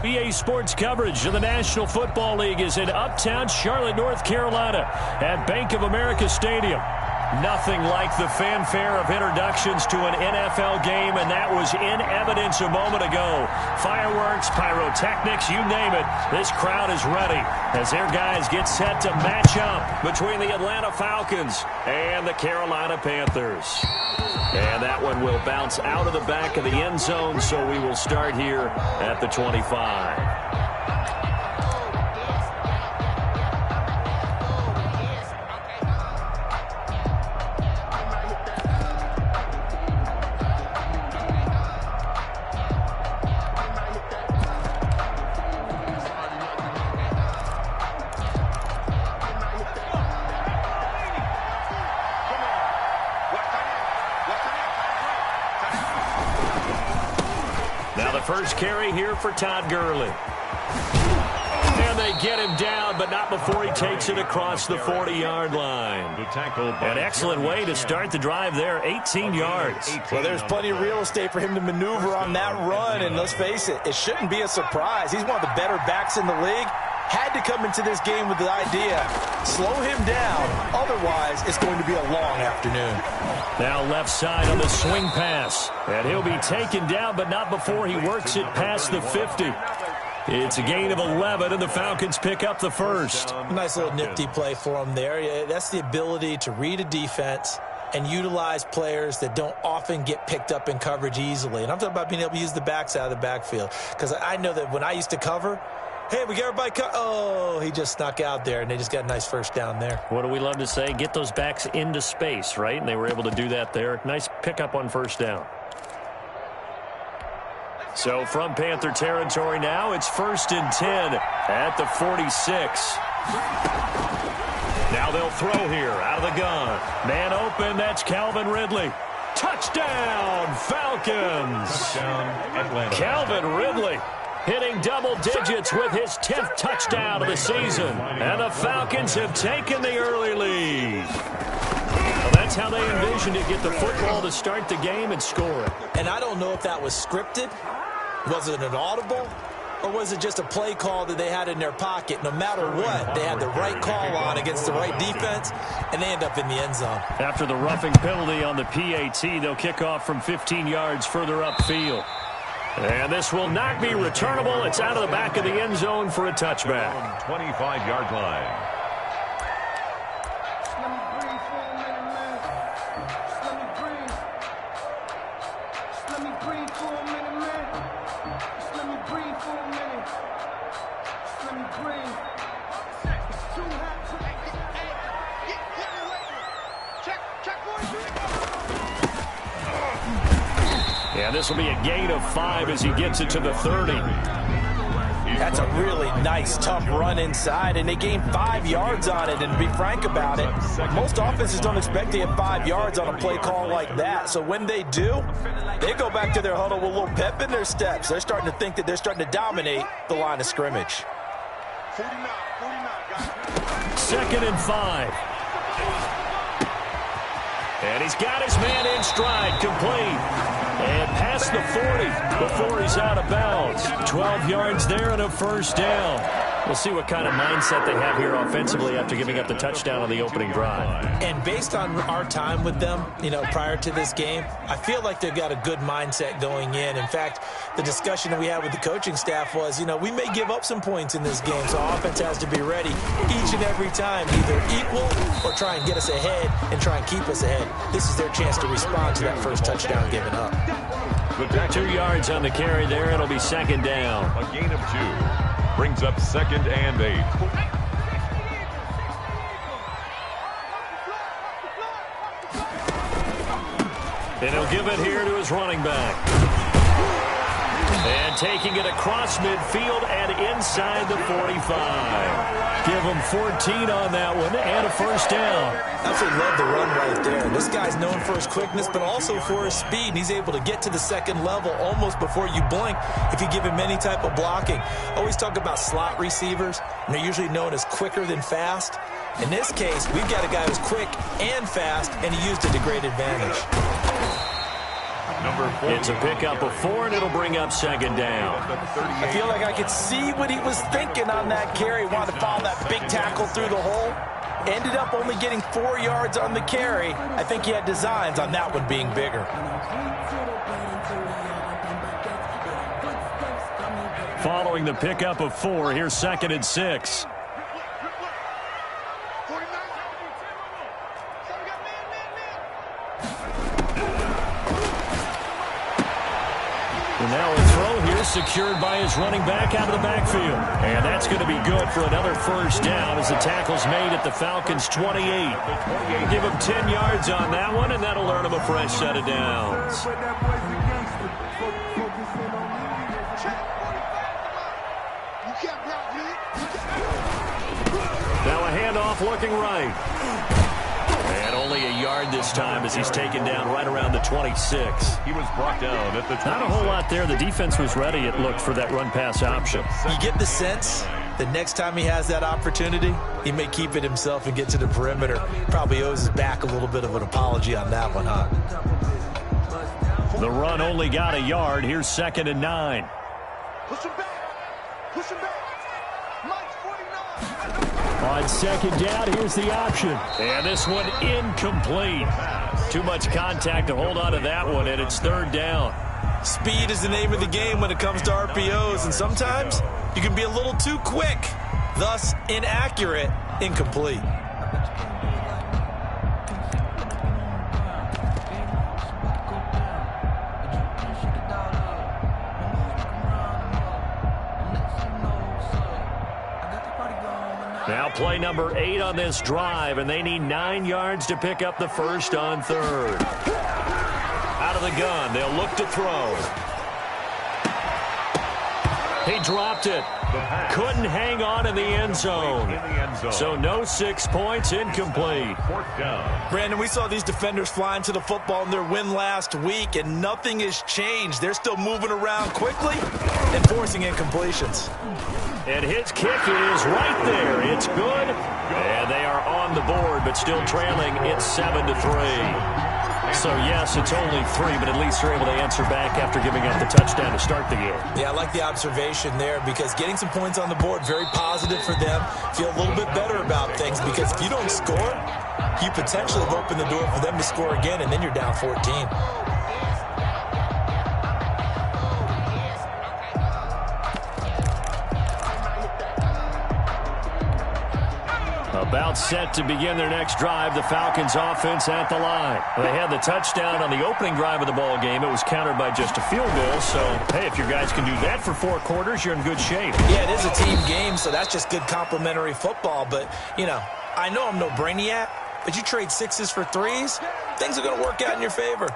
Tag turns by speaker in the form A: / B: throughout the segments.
A: EA Sports coverage of the National Football League is in uptown Charlotte, North Carolina at Bank of America Stadium. Nothing like the fanfare of introductions to an NFL game, and that was in evidence a moment ago. Fireworks, pyrotechnics, you name it. This crowd is ready as their guys get set to match up between the Atlanta Falcons and the Carolina Panthers. And that one will bounce out of the back of the end zone, so we will start here at the 25. First carry here for Todd Gurley. And they get him down, but not before he takes it across the 40-yard line. An excellent way to start the drive there, 18 yards.
B: Well, there's plenty of real estate for him to maneuver on that run, and let's face it, it shouldn't be a surprise. He's one of the better backs in the league. Had to come into this game with the idea, slow him down, otherwise it's going to be a long afternoon.
A: Now left side on the swing pass, and he'll be taken down, but not before he works it past the 50. It's a gain of 11, and the Falcons pick up the first.
B: Nice little nifty play for him there. That's the ability to read a defense and utilize players that don't often get picked up in coverage easily. And I'm talking about being able to use the backs out of the backfield, because I know that when I used to cover, hey, we got everybody cut. Oh, he just snuck out there, and they just got a nice first down there.
A: What do we love to say? Get those backs into space, right? And they were able to do that there. Nice pickup on first down. So from Panther territory now, it's 1st and 10 at the 46. Now they'll throw here out of the gun. Man open, that's Calvin Ridley. Touchdown, Falcons.
C: Touchdown, Atlanta.
A: Calvin Ridley hitting double digits with his 10th touchdown of the season. And the Falcons have taken the early lead. Well, that's how they envisioned it, get the football to start the game and score it.
B: And I don't know if that was scripted. Was it an audible? Or was it just a play call that they had in their pocket? No matter what, they had the right call on against the right defense, and they end up in the end zone.
A: After the roughing penalty on the PAT, they'll kick off from 15 yards further upfield. And this will not be returnable. It's out of the back of the end zone for a touchback.
C: 25-yard line.
A: Yeah, this will be a gain of 5 as he gets it to the 30.
B: That's a really nice, tough run inside, and they gained 5 yards on it. And to be frank about it, most offenses don't expect to get 5 yards on a play call like that. So when they do, they go back to their huddle with a little pep in their steps. They're starting to think that they're starting to dominate the line of scrimmage.
A: 2nd and 5. And he's got his man in stride, complete. And past the 40 before he's out of bounds. 12 yards there and a first down. We'll see what kind of mindset they have here offensively after giving up the touchdown on the opening drive.
B: And based on our time with them, prior to this game, I feel like they've got a good mindset going in. In fact, the discussion that we had with the coaching staff was, we may give up some points in this game, so our offense has to be ready each and every time, either equal or try and get us ahead and try and keep us ahead. This is their chance to respond to that first touchdown given up.
A: 2 yards on the carry there. It'll be 2nd down.
C: A gain of 2. Brings up 2nd and 8.
A: And he'll give it here to his running back. And taking it across midfield and inside the 45. Give him 14 on that one and a first down.
B: Absolutely love the run right there. This guy's known for his quickness, but also for his speed. And he's able to get to the second level almost before you blink if you give him any type of blocking. Always talk about slot receivers, and they're usually known as quicker than fast. In this case, we've got a guy who's quick and fast, and he used it to great advantage.
A: It's a pickup of 4, and it'll bring up second down.
B: I feel like I could see what he was thinking on that carry. Wanted to follow that big tackle through the hole. Ended up only getting 4 yards on the carry. I think he had designs on that one being bigger.
A: Following the pickup of 4, here's 2nd and 6. And now a throw here secured by his running back out of the backfield. And that's going to be good for another first down as the tackle's made at the Falcons' 28. Give him 10 yards on that one, and that'll earn him a fresh set of downs. Now a handoff looking right. And only a yard this time as he's taken down right around the 26.
C: He was brought down at the 26.
A: Not a whole lot there. The defense was ready, it looked, for that run-pass option.
B: You get the sense that next time he has that opportunity, he may keep it himself and get to the perimeter. Probably owes his back a little bit of an apology on that one, huh?
A: The run only got a yard. Here's 2nd and 9.
D: Push him back. Push him back. Mike's 49.
A: On 2nd down, here's the option. And this one incomplete. Too much contact to hold on to that one, and it's 3rd down.
B: Speed is the name of the game when it comes to RPOs, and sometimes you can be a little too quick, thus inaccurate, incomplete.
A: Now play number 8 on this drive, and they need 9 yards to pick up the first on 3rd. Out of the gun, they'll look to throw. He dropped it. Couldn't hang on in the end zone. So no 6 points, incomplete.
B: Brandon, we saw these defenders flying to the football in their win last week, and nothing has changed. They're still moving around quickly and forcing incompletions.
A: And his kick is right there. It's good. And they are on the board, but still trailing. It's 7-3. So, yes, it's only 3, but at least they're able to answer back after giving up the touchdown to start the game.
B: Yeah, I like the observation there because getting some points on the board, very positive for them. Feel a little bit better about things because if you don't score, you potentially have opened the door for them to score again, and then you're down 14.
A: About set to begin their next drive, the Falcons offense at the line. They had the touchdown on the opening drive of the ball game. It was countered by just a field goal. So, hey, if your guys can do that for 4 quarters, you're in good shape.
B: Yeah, it is a team game, so that's just good complimentary football. But, you know, I know I'm no brainiac, but you trade 6s for 3s, things are going to work out in your favor.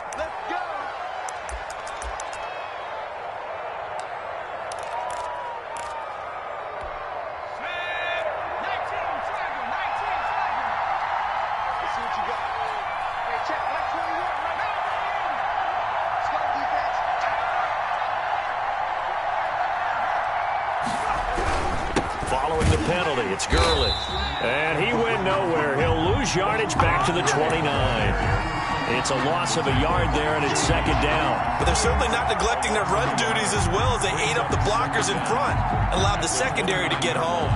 A: Following the penalty, it's Gurley. And he went nowhere. He'll lose yardage back to the 29. It's a loss of a yard there, and it's 2nd down.
B: But they're certainly not neglecting their run duties as well as they ate up the blockers in front and allowed the secondary to get home.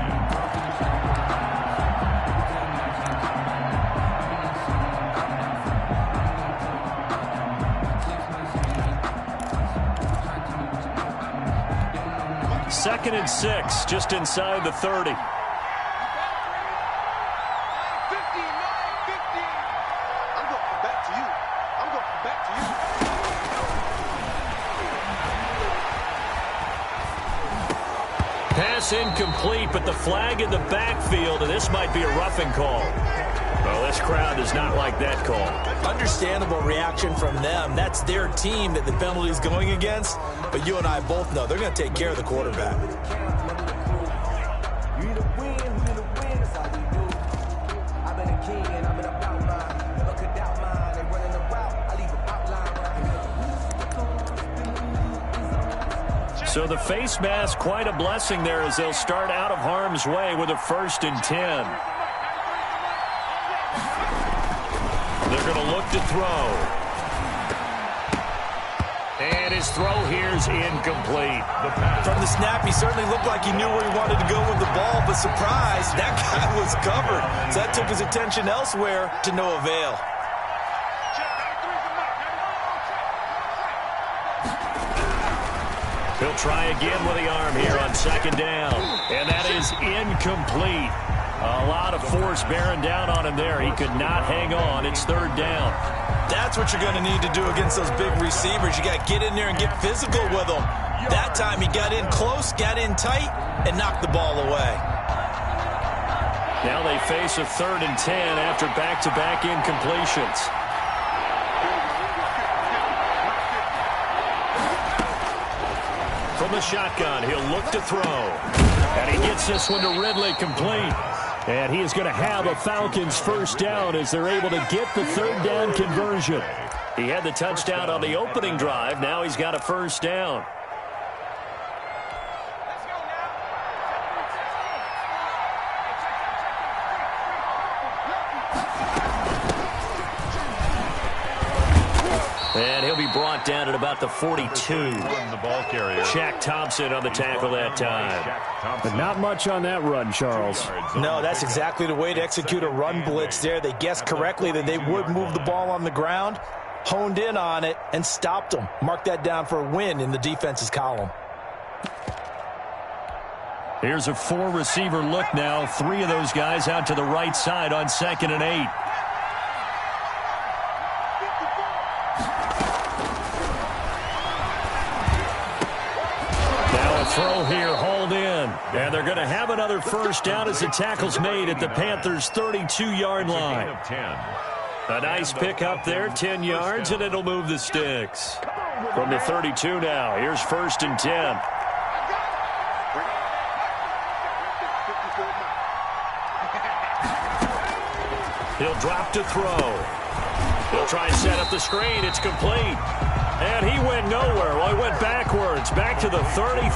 A: Second and 6, just inside the 30. Pass incomplete, but the flag in the backfield, and this might be a roughing call. Well, this crowd does not like that call.
B: Understandable reaction from them. That's their team that the penalty's going against. But you and I both know they're going to take care of the quarterback.
A: So the face mask, quite a blessing there as they'll start out of harm's way with a 1st and 10. They're going to look to throw. And his throw here's incomplete.
B: From the snap, he certainly looked like he knew where he wanted to go with the ball, but surprise, that guy was covered. So that took his attention elsewhere to no avail.
A: He'll try again with the arm here on second down. And that is incomplete. A lot of force bearing down on him there. He could not hang on. It's third down.
B: That's what you're going to need to do against those big receivers. You got to get in there and get physical with them. That time he got in close, got in tight, and knocked the ball away.
A: Now they face a 3rd and 10 after back-to-back incompletions. From the shotgun, he'll look to throw. And he gets this one to Ridley complete. And he is going to have a Falcons first down as they're able to get the third down conversion. He had the touchdown on the opening drive. Now he's got a first down. And he'll be brought down at about the 42.
C: The ball carrier.
A: Shaq Thompson on the tackle that time.
E: But not much on that run, Charles.
B: No, that's exactly the way to execute a run blitz there. They guessed correctly that they would move the ball on the ground, honed in on it, and stopped them. Mark that down for a win in the defense's column.
A: Here's a 4-receiver look now. 3 of those guys out to the right side on 2nd and 8. Throw here, hauled in. And they're going to have another first down as the tackle's made at the Panthers' 32-yard line. A nice pick up there, 10 yards, and it'll move the sticks. From the 32 now, here's 1st and 10. He'll drop to throw. He'll try and set up the screen. It's complete. And he went nowhere. Well, he went backwards, back to the 33.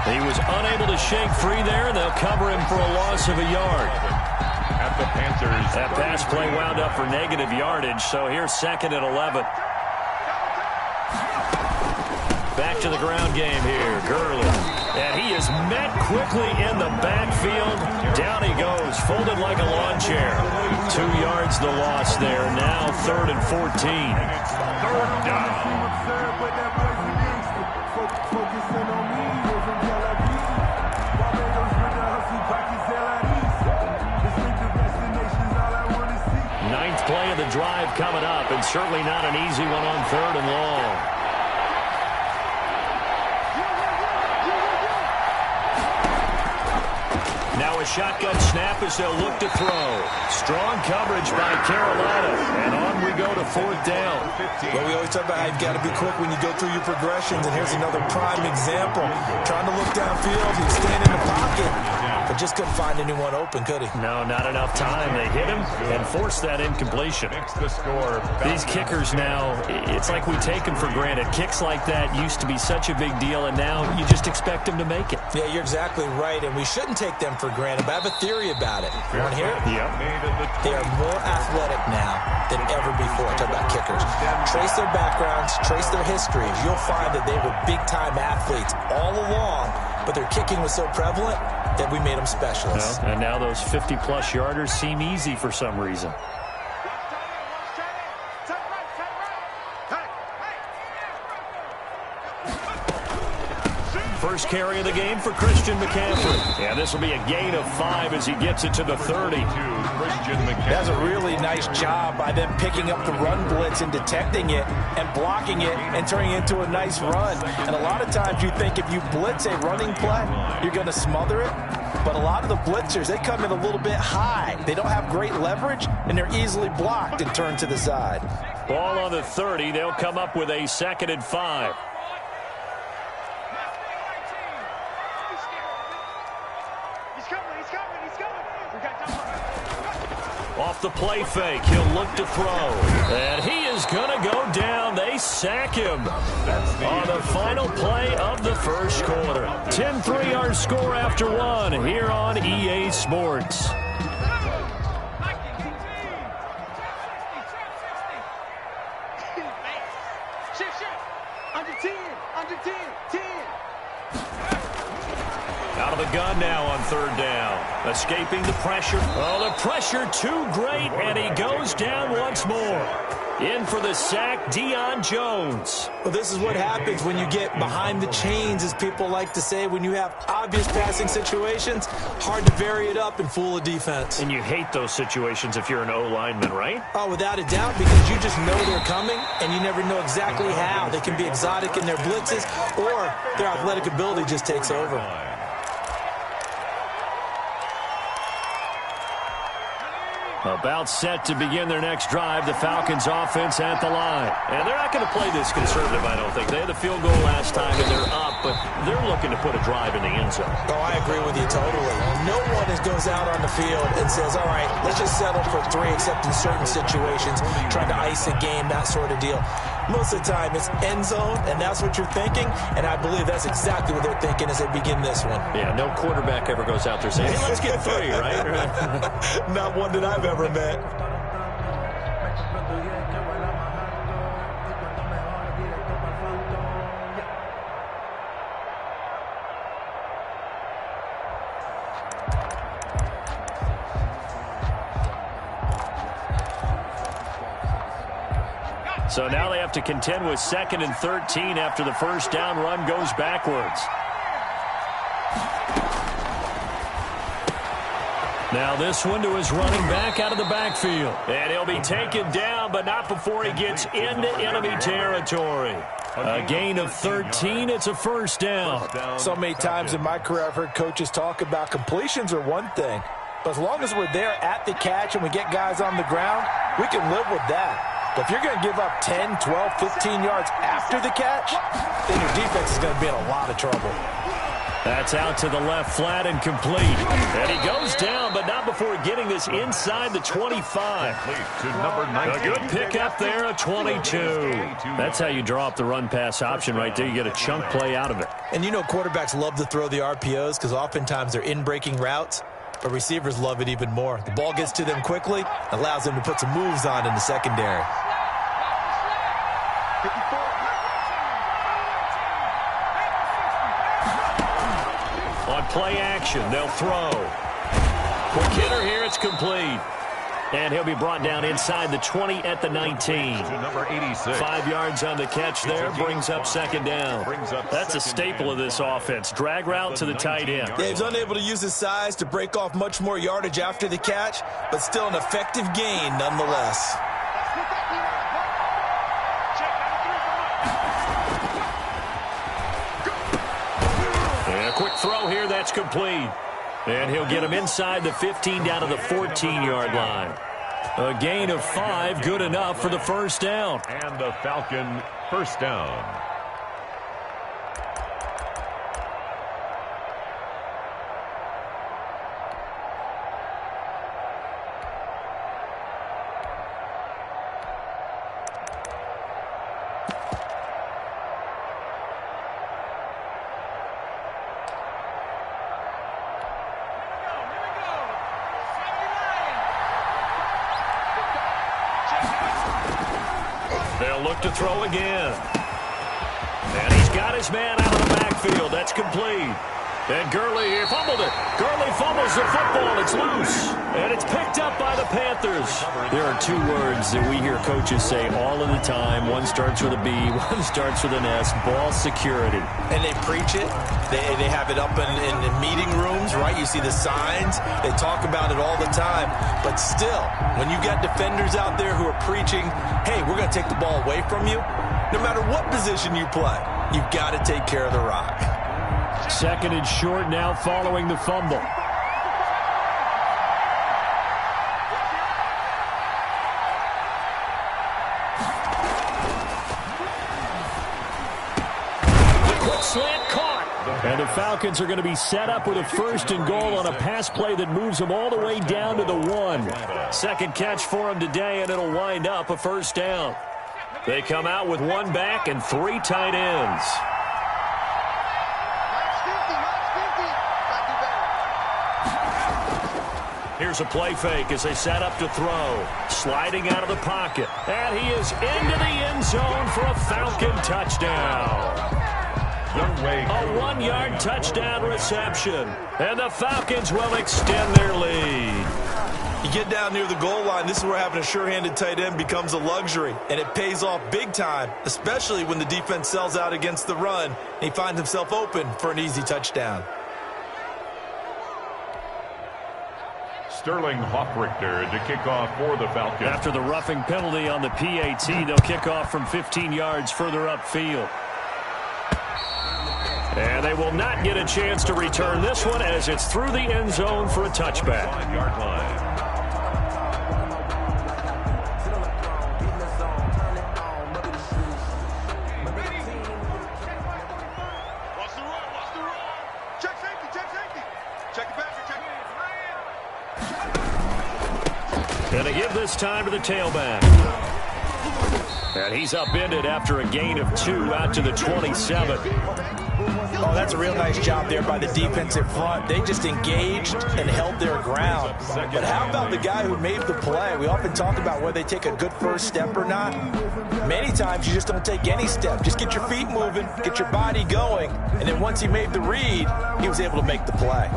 A: He was unable to shake free there, and they'll cover him for a loss of a yard.
C: At the Panthers.
A: That pass play wound up for negative yardage, so here's 2nd and 11. Back to the ground game here, Gurley. And he is met quickly in the backfield. Down he goes, folded like a lawn chair. 2 yards the loss there. Now 3rd and 14.
C: Third down.
A: Ninth play of the drive coming up, and certainly not an easy one on 3rd and long. Now a shotgun snap as they'll look to throw. Strong coverage by Carolina. And on we go to 4th down.
B: Well, we always talk about how you've got to be quick when you go through your progressions. And here's another prime example. Trying to look downfield. He was standing in the pocket, but just couldn't find anyone open, could he?
A: No, not enough time. They hit him and forced that incompletion. These kickers now, it's like we take them for granted. Kicks like that used to be such a big deal, and now you just expect them to make it.
B: Yeah, you're exactly right, and we shouldn't take them for granted, but I have a theory about it. You want to hear it?
A: Yep.
B: They are more athletic now than ever before. Talk about kickers. Trace their backgrounds, trace their histories. You'll find that they were big-time athletes all along, but their kicking was so prevalent that we made them specialists.
A: And now those 50-plus yarders seem easy for some reason. First carry of the game for Christian McCaffrey. Yeah, this will be a gain of 5 as he gets it to the 30.
B: That's a really nice job by them picking up the run blitz and detecting it and blocking it and turning it into a nice run. And a lot of times you think if you blitz a running play, you're going to smother it. But a lot of the blitzers, they come in a little bit high. They don't have great leverage, and they're easily blocked and turned to the side.
A: Ball on the 30. They'll come up with a 2nd and 5. Off the play fake, he'll look to throw. And he is going to go down. They sack him on the final play of the first quarter. 10-3 our score after 1 here on EA Sports.
D: Under 10. Under 10. 10.
A: Out of the gun now on third down. Escaping the pressure. Oh, the pressure too great, and he goes down once more. In for the sack, Deion Jones.
B: Well, this is what happens when you get behind the chains, as people like to say. When you have obvious passing situations, hard to vary it up and fool a defense.
A: And you hate those situations if you're an O-lineman, right?
B: Oh, without a doubt, because you just know they're coming, and you never know exactly how. They can be exotic in their blitzes, or their athletic ability just takes over.
A: About set to begin their next drive, the Falcons offense at the line. And they're not going to play this conservative, I don't think. They had the field goal last time, and they're up, but they're looking to put a drive in the end zone.
B: Oh, I agree with you totally. No one goes out on the field and says, all right, let's just settle for 3, except in certain situations, trying to ice a game, that sort of deal. Most of the time, it's end zone, and that's what you're thinking, and I believe that's exactly what they're thinking as they begin this one.
A: Yeah, no quarterback ever goes out there saying, hey, let's get 3, right?
B: Not one that I've ever met.
A: So now they have to contend with 2nd and 13 after the first down run goes backwards. Now this one to his running back out of the backfield. And he'll be taken down, but not before he gets into enemy territory. A gain of 13. It's a first down.
B: So many times in my career I've heard coaches talk about completions are one thing. But as long as we're there at the catch and we get guys on the ground, we can live with that. But if you're going to give up 10, 12, 15 yards after the catch, then your defense is going to be in a lot of trouble.
A: That's out to the left flat and complete. And he goes down, but not before getting this inside the 25. A good pickup there, a 22. That's how you draw up the run-pass option right there. You get a chunk play out of it.
B: And you know quarterbacks love to throw the RPOs because oftentimes they're in-breaking routes. But receivers love it even more. The ball gets to them quickly, allows them to put some moves on in the secondary.
D: 54.
A: On play action, they'll throw. Quick hitter here, it's complete. And he'll be brought down inside the 20 at the 19.
C: Number 86.
A: 5 yards on the catch there, brings up 2nd down. That's a staple of this offense. Drag route to the tight end.
B: Yeah, he's unable to use his size to break off much more yardage after the catch, but still an effective gain nonetheless.
A: And a quick throw here, that's complete. And he'll get him inside the 15 down to the 14-yard line. A gain of 5, good enough for the first down.
C: And the Falcon first down.
A: They'll look to throw again. And he's got his man out of the backfield. That's complete. And Gurley here fumbled it. Gurley fumbles the football. It's loose. And it's picked up by the Panthers. There are 2 words that we hear coaches say all of the time. One starts with a B, one starts with an S. Ball security.
B: And they preach it. They have it up in meeting rooms, right? You see the signs. They talk about it all the time. But still, when you got defenders out there who are preaching, hey, we're going to take the ball away from you, no matter what position you play, you've got to take care of the rock.
A: 2nd and short now following the fumble. The quick slant caught. And the Falcons are going to be set up with a 1st and goal on a pass play that moves them all the way down to the 1. Second catch for him today, and it'll wind up a first down. They come out with 1 back and 3 tight ends. Here's a play fake as they set up to throw. Sliding out of the pocket. And he is into the end zone for a Falcon touchdown. A 1-yard touchdown reception. And the Falcons will extend their lead.
B: You get down near the goal line, this is where having a sure-handed tight end becomes a luxury, and it pays off big time, especially when the defense sells out against the run, and he finds himself open for an easy touchdown.
C: Sterling Hoffrichter to kick off for the Falcons.
A: After the roughing penalty on the PAT, they'll kick off from 15 yards further upfield. And they will not get a chance to return this one as it's through the end zone for a touchback.
C: 5-yard line.
A: And they give this time to the tailback. And he's upended after a gain of 2 out to the 27.
B: Oh, that's a real nice job there by the defensive front. They just engaged and held their ground. But how about the guy who made the play? We often talk about whether they take a good first step or not. Many times you just don't take any step. Just get your feet moving, get your body going, and then once he made the read, he was able to make the play.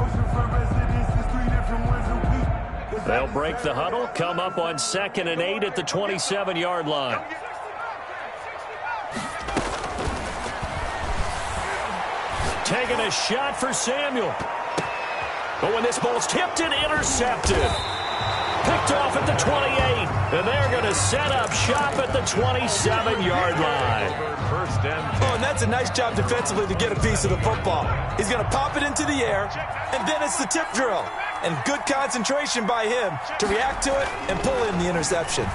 A: They'll break the huddle, come up on 2nd and 8 at the 27-yard line. Taking a shot for Samuel. But when this ball's tipped and intercepted. Picked off at the 28. And they're going to set up shop at the 27-yard line.
B: Oh, and that's a nice job defensively to get a piece of the football. He's going to pop it into the air, and then it's the tip drill. And good concentration by him to react to it and pull in the interception.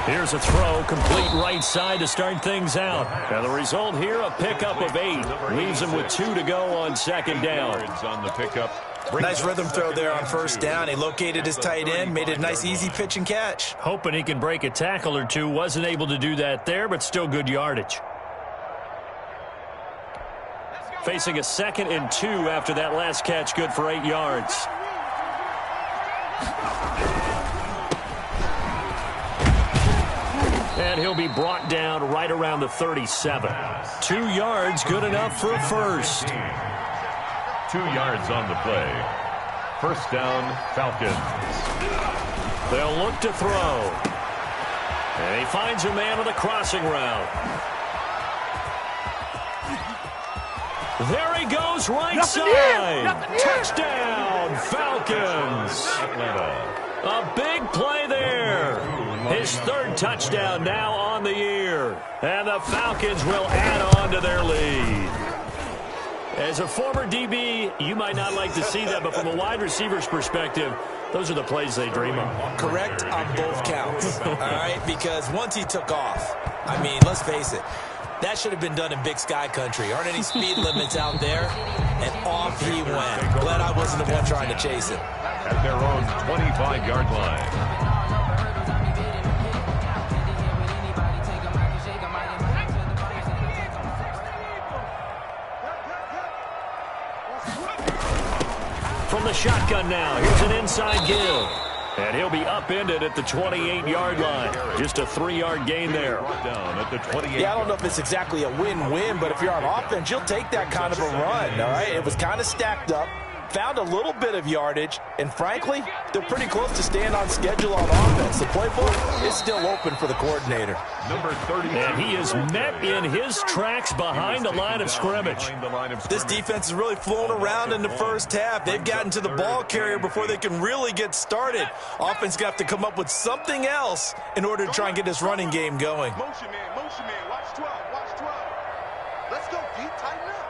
A: Here's a throw, complete right side to start things out. And the result here, a pickup of 8. Leaves him with 2 to go on 2nd down.
C: On the pickup.
B: Nice rhythm throw there on 1st down. He located his tight end, made it a nice easy pitch and catch.
A: Hoping he can break a tackle or two. Wasn't able to do that there, but still good yardage. Facing a 2nd and 2 after that last catch, good for 8 yards. And he'll be brought down right around the 37. 2 yards, good enough for a first.
C: 2 yards on the play. 1st down, Falcons.
A: They'll look to throw. And he finds a man with a crossing route. There he goes, right side. Touchdown, Falcons. A big play there. His 3rd touchdown now on the year. And the Falcons will add on to their lead. As a former DB, you might not like to see that, but from a wide receiver's perspective, those are the plays they dream of.
B: Correct on both counts, all right? Because once he took off, I mean, let's face it, that should have been done in Big Sky country. Aren't any speed limits out there? And off he went. Glad I wasn't the one trying to chase him.
C: At their own 25-yard line.
A: From the shotgun now, here's an inside give. And he'll be upended at the 28-yard line. Just a 3-yard gain there.
C: Down at the 28.
B: Yeah, I don't know if it's exactly a win-win, but if you're on offense, you'll take that kind of a run, all right? It was kind of stacked up, found a little bit of yardage, and frankly, they're pretty close to staying on schedule on offense. The playbook is still open for the coordinator.
C: Number 32.
A: And he is met in his tracks behind the line of scrimmage.
B: This defense is really flown around in the first half. They've gotten to the ball carrier before they can really get started. Offense got to come up with something else in order to try and get this running game going.
D: Motion man, watch 12, watch 12. Let's go deep, tighten up.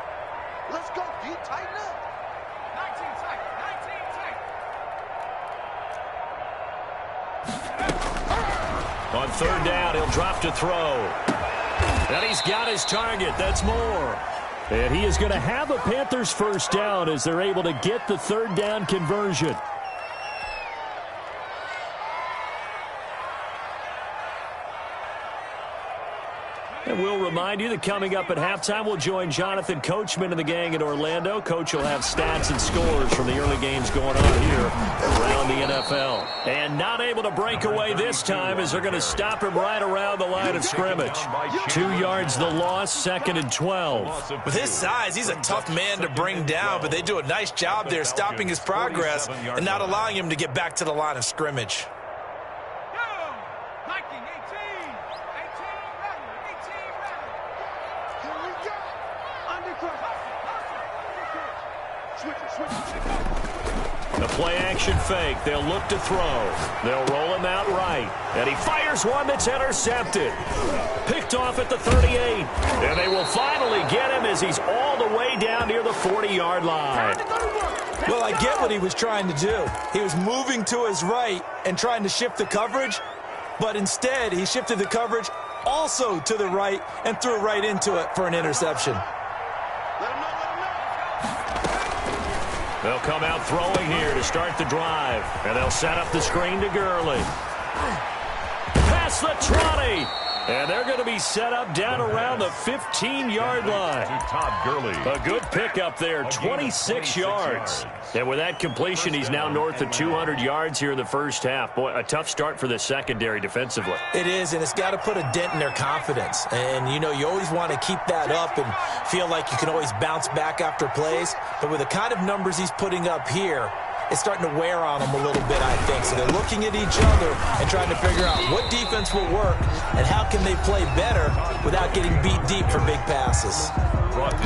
D: Let's go deep, tighten up. 19 tight, 19 tight.
A: On 3rd down, he'll drop to throw. And he's got his target. That's more. And he is going to have a Panthers 1st down as they're able to get the 3rd down conversion. And we'll remind you that coming up at halftime, we'll join Jonathan Coachman and the gang in Orlando. Coach will have stats and scores from the early games going on here around the NFL. And not able to break away this time as they're going to stop him right around the line of scrimmage. 2 yards the loss, 2nd and 12.
B: With his size, he's a tough man to bring down, but they do a nice job there stopping his progress and not allowing him to get back to the line of scrimmage.
A: The play-action fake. They'll look to throw. They'll roll him out right. And he fires one that's intercepted. Picked off at the 38. And they will finally get him as he's all the way down near the 40-yard line.
B: Well, I get what he was trying to do. He was moving to his right and trying to shift the coverage, but instead he shifted the coverage also to the right and threw right into it for an interception.
A: They'll come out throwing here to start the drive. And they'll set up the screen to Gurley. Past the 20. And they're going to be set up down around the 15-yard line.
C: Todd Gurley.
A: A good pickup there, 26 yards. And with that completion, he's now north of 200 yards here in the first half. Boy, a tough start for the secondary defensively.
B: It is, and it's got to put a dent in their confidence. And, you know, you always want to keep that up and feel like you can always bounce back after plays. But with the kind of numbers he's putting up here, it's starting to wear on them a little bit, I think. So they're looking at each other and trying to figure out what defense will work and how can they play better without getting beat deep for big passes.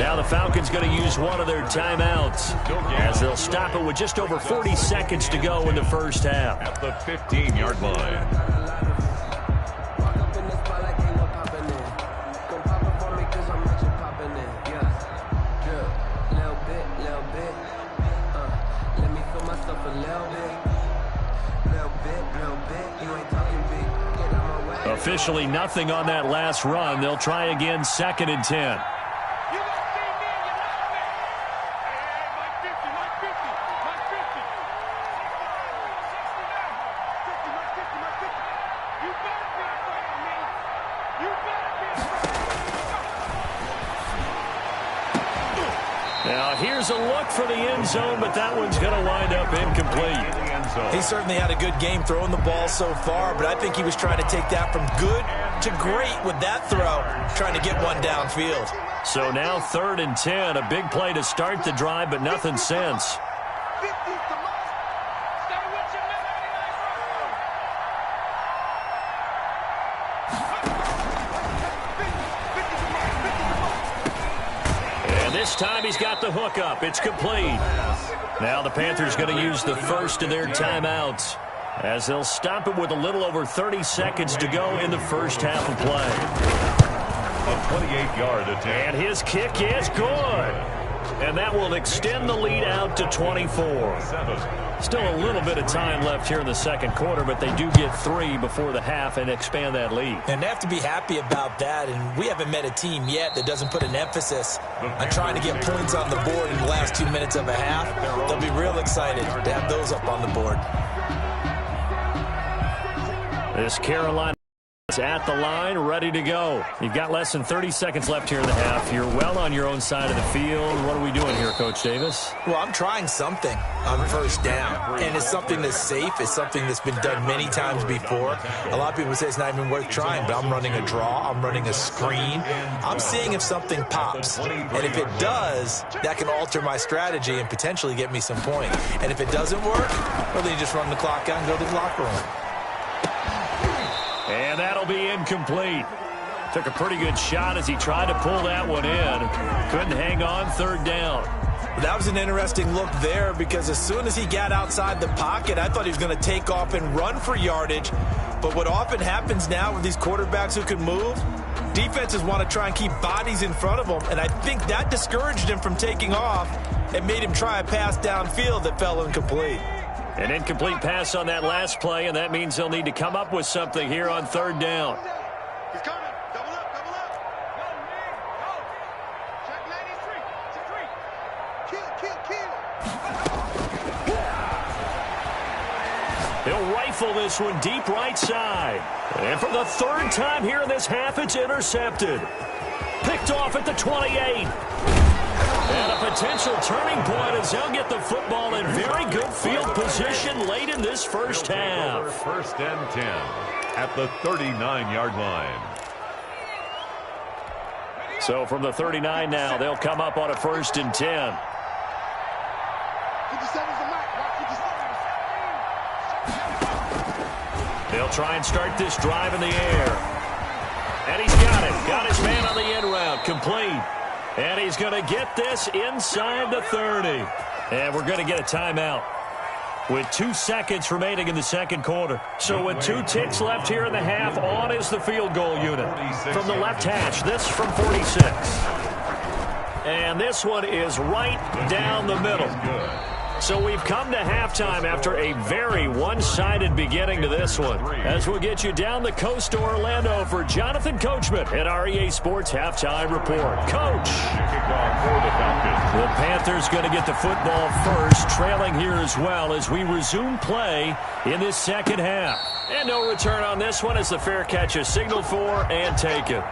A: Now the Falcons going to use one of their timeouts as they'll stop it with just over 40 seconds to go in the first half.
C: At the 15-yard line.
A: Officially nothing on that last run. They'll try again, 2nd and 10. Now here's a look for the end zone, but that one's going to wind up incomplete.
B: He certainly had a good game throwing the ball so far, but I think he was trying to take that from good to great with that throw, trying to get one downfield.
A: So now 3rd and 10, a big play to start the drive, but nothing since. And this time he's got the hook up. It's complete. Now the Panthers going to use the first of their timeouts as they'll stop it with a little over 30 seconds to go in the first half of play.
C: A 28-yard attempt.
A: And his kick is good. And that will extend the lead out to 24. Still a little bit of time left here in the second quarter, but they do get 3 before the half and expand that lead.
B: And they have to be happy about that, and we haven't met a team yet that doesn't put an emphasis on trying to get points on the board in the last 2 minutes of a half. They'll be real excited to have those up on the board.
A: This Carolina is at the line, ready to go. You've got less than 30 seconds left here in the half. You're well on your own side of the field. What are we doing here, Coach Davis?
B: Well, I'm trying something on first down, and it's something that's safe. It's something that's been done many times before. A lot of people say it's not even worth trying, but I'm running a draw. I'm running a screen. I'm seeing if something pops, and if it does, that can alter my strategy and potentially get me some points. And if it doesn't work, well, then you just run the clock out and go to the locker room.
A: And that'll be incomplete. Took a pretty good shot as he tried to pull that one in. Couldn't hang on, 3rd down.
B: That was an interesting look there because as soon as he got outside the pocket, I thought he was going to take off and run for yardage. But what often happens now with these quarterbacks who can move, defenses want to try and keep bodies in front of them. And I think that discouraged him from taking off and made him try a pass downfield that fell incomplete.
A: An incomplete pass on that last play, and that means they'll need to come up with something here on 3rd down.
D: He's coming. Double up, double up. Check 93. Kill, kill, kill.
A: He'll rifle this one deep right side. And for the third time here in this half, it's intercepted. Picked off at the 28. And a potential turning point as they'll get the football in very good field position late in this first half.
C: First and 10 at the 39-yard line.
A: So from the 39 now, they'll come up on a 1st and 10. They'll try and start this drive in the air. And he's got it. Got his man on the end route. Complete. And he's going to get this inside the 30. And we're going to get a timeout with 2 seconds remaining in the second quarter. So with 2 ticks left here in the half, on is the field goal unit. From the left hash, this from 46. And this one is right down the middle. So we've come to halftime after a very one-sided beginning to this one. As we'll get you down the coast to Orlando for Jonathan Coachman at our EA Sports Halftime Report. Coach! The Panthers going to get the football first, trailing here as well as we resume play in this second half. And no return on this one as the fair catch is signaled for and taken.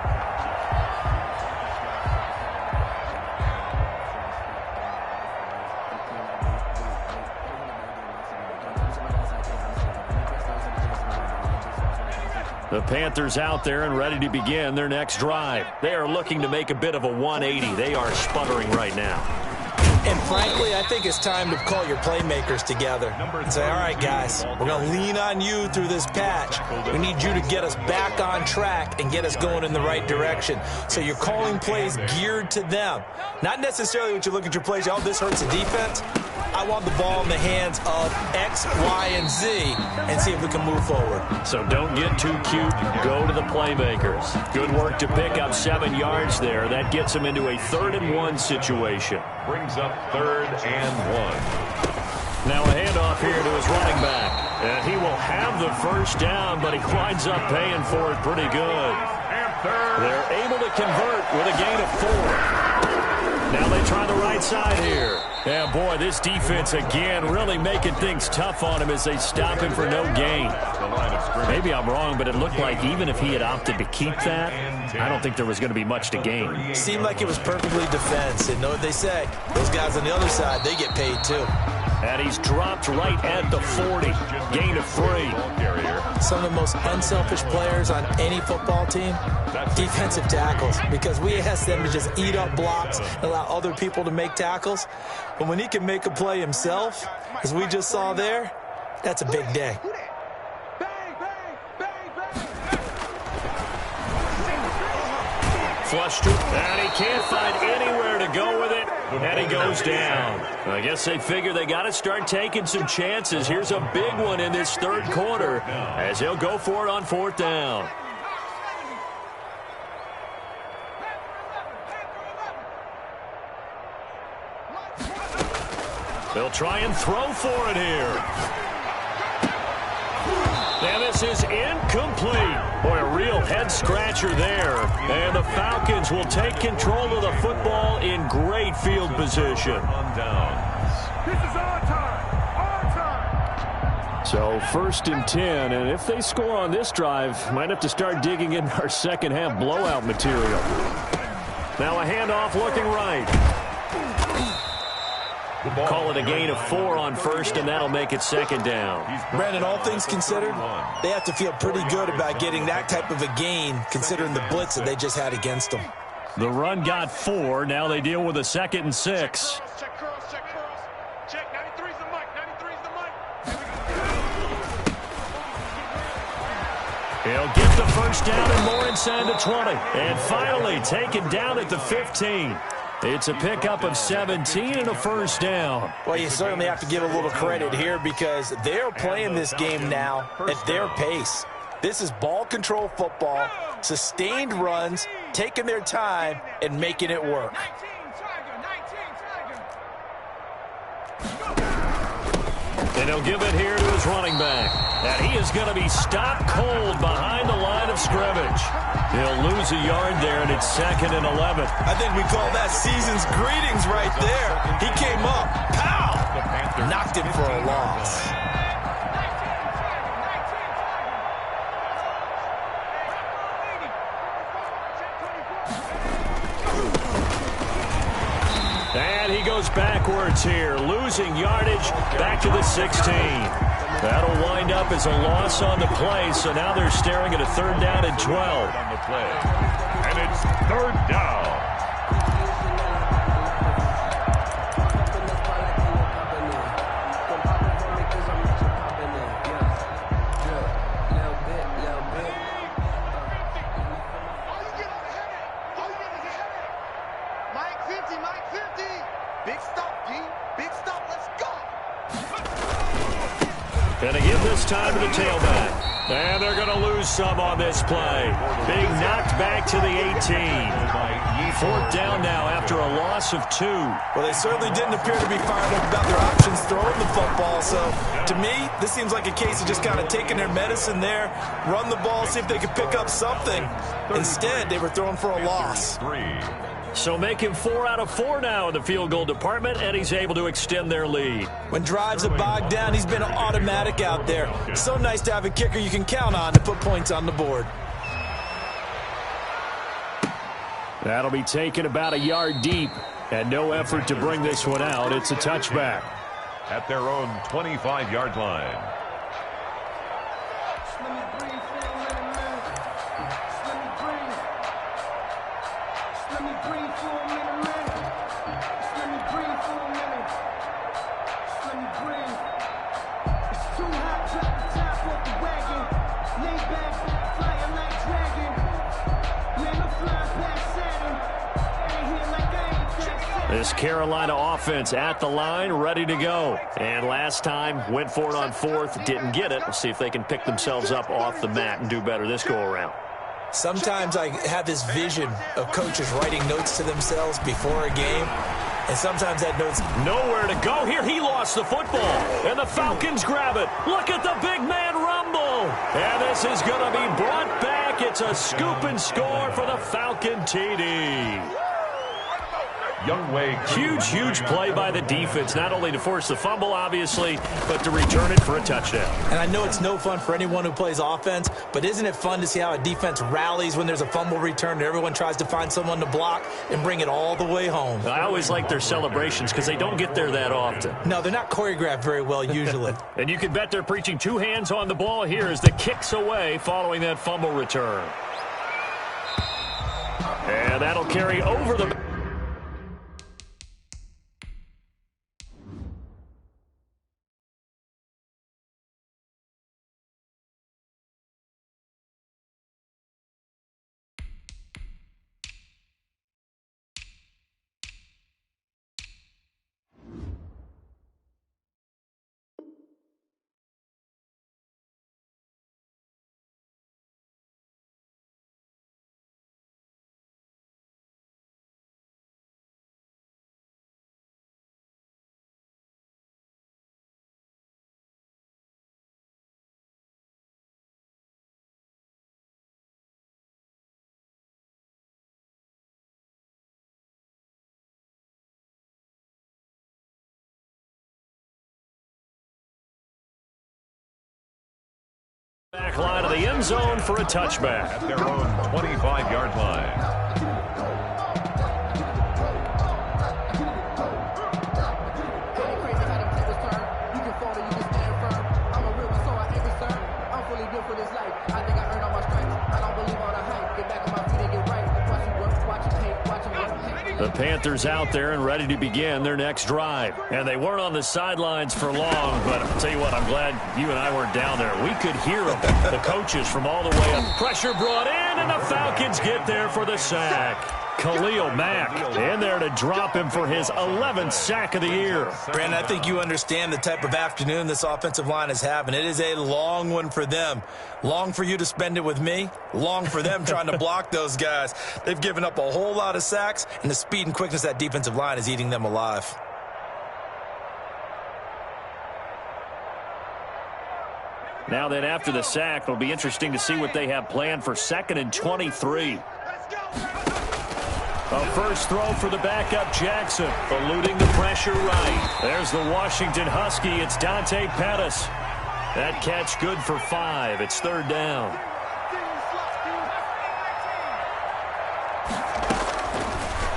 A: The Panthers out there and ready to begin their next drive. They are looking to make a bit of a 180. They are sputtering right now.
B: And frankly, I think it's time to call your playmakers together and say, all right, guys, we're going to lean on you through this patch. We need you to get us back on track and get us going in the right direction. So you're calling plays geared to them. Not necessarily when you look at your plays, oh, this hurts the defense. I want the ball in the hands of X, Y, and Z and see if we can move forward.
A: So don't get too cute. Go to the playmakers. Good work to pick up 7 yards there. That gets them into a 3rd and 1 situation.
C: Brings up 3rd and 1.
A: Now a handoff here to his running back. And he will have the first down, but he winds up paying for it pretty good. They're able to convert with a gain of 4. Now they try the right side here. Yeah, boy, this defense again really making things tough on him as they stop him for no gain. Maybe I'm wrong, but it looked like even if he had opted to keep that, I don't think there was going to be much to gain.
B: Seemed like it was perfectly defense. And know what they say? Those guys on the other side, they get paid too.
A: And he's dropped right at the 40. Gain of 3.
B: Some of the most unselfish players on any football team, defensive tackles, because we ask them to just eat up blocks and allow other people to make tackles. But when he can make a play himself, as we just saw there, that's a big day.
A: Flushed it, and he can't find anywhere to go with it, and he goes down. I guess they figure they got to start taking some chances. Here's a big one in this 3rd quarter as he'll go for it on 4th down. They'll try and throw for it here. And this is incomplete. Boy, a real head-scratcher there. And the Falcons will take control of the football in great field position.
D: This is our time.
E: So 1st and 10, and if they score on this drive, might have to start digging in our second half blowout material.
A: Now a handoff looking right. Call it a gain of 4 on 1st, and that'll make it 2nd down.
B: Brandon, all things considered, they have to feel pretty good about getting that type of a gain, considering the blitz that they just had against them.
A: The run got 4. Now they deal with a 2nd and 6.
D: Check curls, check curls. Check, 93's the mic, 93's the mic.
A: He'll get the first down and more inside the 20. And finally taken down at the 15. It's a pickup of 17 and a first down.
B: Well, you certainly have to give a little credit here because they're playing this game now at their pace. This is ball control football, sustained runs, taking their time, and making it work.
A: And he'll give it here to his running back. And he is going to be stopped cold behind the line of scrimmage. He'll lose a yard there, and it's 2nd and 11.
B: I think we call that season's greetings right there. He came up, pow, knocked him for a loss.
A: And he goes backwards here, losing yardage back to the 16. That'll wind up as a loss on the play, so now they're staring at a 3rd down and 12.
C: On the play. And it's 3rd down.
A: Going to give this time to the tailback. And they're going to lose some on this play. Being knocked back to the 18. 4th down now after a loss of 2.
B: Well, they certainly didn't appear to be fired up about their options throwing the football. So, to me, this seems like a case of just kind of taking their medicine there, run the ball, see if they could pick up something. Instead, they were throwing for a loss.
A: So make him 4 out of 4 now in the field goal department, and he's able to extend their lead.
B: When drives are bogged down, he's been automatic out there. So nice to have a kicker you can count on to put points on the board.
E: That'll be taken about a yard deep, and no effort to bring this one out. It's a touchback.
C: At their own 25-yard line.
A: This Carolina offense at the line, ready to go. And last time, went for it on 4th, didn't get it. We'll see if they can pick themselves up off the mat and do better this go-around.
B: Sometimes I have this vision of coaches writing notes to themselves before a game, and sometimes that note's
A: nowhere to go. Here, he lost the football, and the Falcons grab it. Look at the big man rumble. And this is going to be brought back. It's a scoop and score for the Falcon TD. Huge play by the defense, not only to force the fumble, obviously, but to return it for a touchdown.
B: And I know it's no fun for anyone who plays offense, but isn't it fun to see how a defense rallies when there's a fumble return and everyone tries to find someone to block and bring it all the way home?
A: I always like their celebrations because they don't get there that often.
B: No, they're not choreographed very well usually.
A: And you can bet they're preaching 2 hands on the ball here as the kick's away following that fumble return. And that'll carry over the... Back line of the end zone for a touchback.
C: At their own 25-yard line.
A: The Panthers out there and ready to begin their next drive. And they weren't on the sidelines for long, but I'll tell you what, I'm glad you and I weren't down there. We could hear them, the coaches from all the way up. Pressure brought in, and the Falcons get there for the sack. Khalil Mack in there to drop him for his 11th sack of the year.
B: Brandon, I think you understand the type of afternoon this offensive line is having. It is a long one for them. Long for you to spend it with me. Long for them trying to block those guys. They've given up a whole lot of sacks, and the speed and quickness of that defensive line is eating them alive.
A: Now then, after the sack, it'll be interesting to see what they have planned for 2nd and 23. A first throw for the backup Jackson, eluding the pressure right. There's the Washington Husky. It's Dante Pettis. That catch good for 5. It's 3rd down.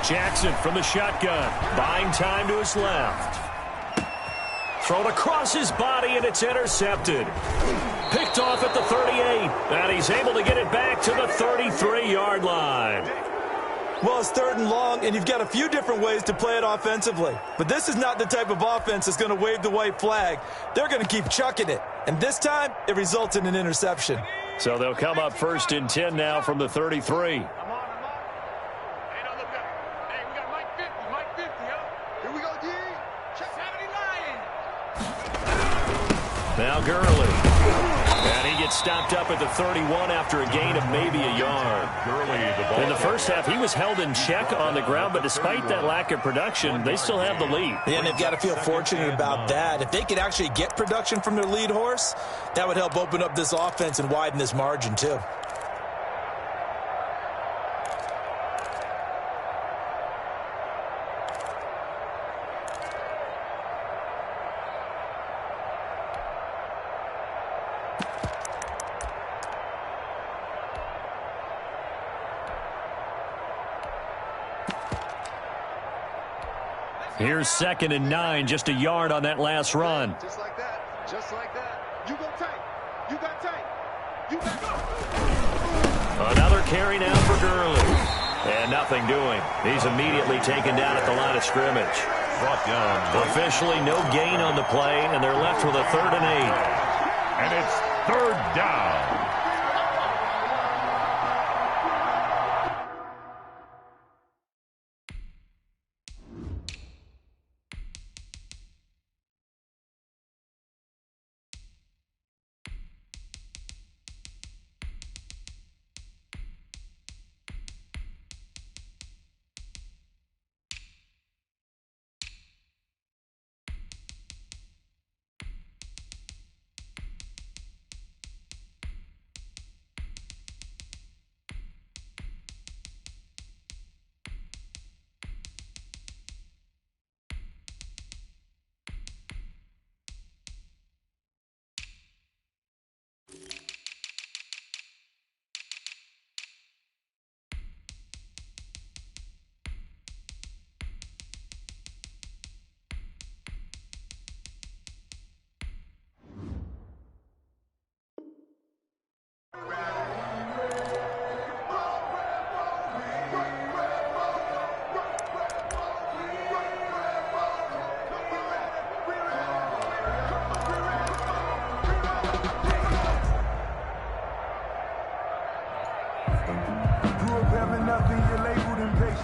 A: Jackson from the shotgun, buying time to his left. Thrown across his body, and it's intercepted. Picked off at the 38, and he's able to get it back to the 33-yard line.
B: Well, it's 3rd and long, and you've got a few different ways to play it offensively. But this is not the type of offense that's going to wave the white flag. They're going to keep chucking it. And this time, it results in an interception.
A: So they'll come up 1st and 10 now from the 33. Now Gurley. And he gets stopped up at the 31 after a gain of maybe a yard. In the first half, he was held in check on the ground, but despite that lack of production, they still have the lead.
B: Yeah, and they've got to feel fortunate about that. If they could actually get production from their lead horse, that would help open up this offense and widen this margin too.
A: Here's 2nd and 9, just a yard on that last run.
D: Just like that. Just like that. You go tight. You got tight. You got
A: Another carry now for Gurley. And nothing doing. He's immediately taken down at the line of scrimmage.
C: Brought down.
A: Officially no gain on the play, and they're left with a 3rd and 8.
C: And it's 3rd down.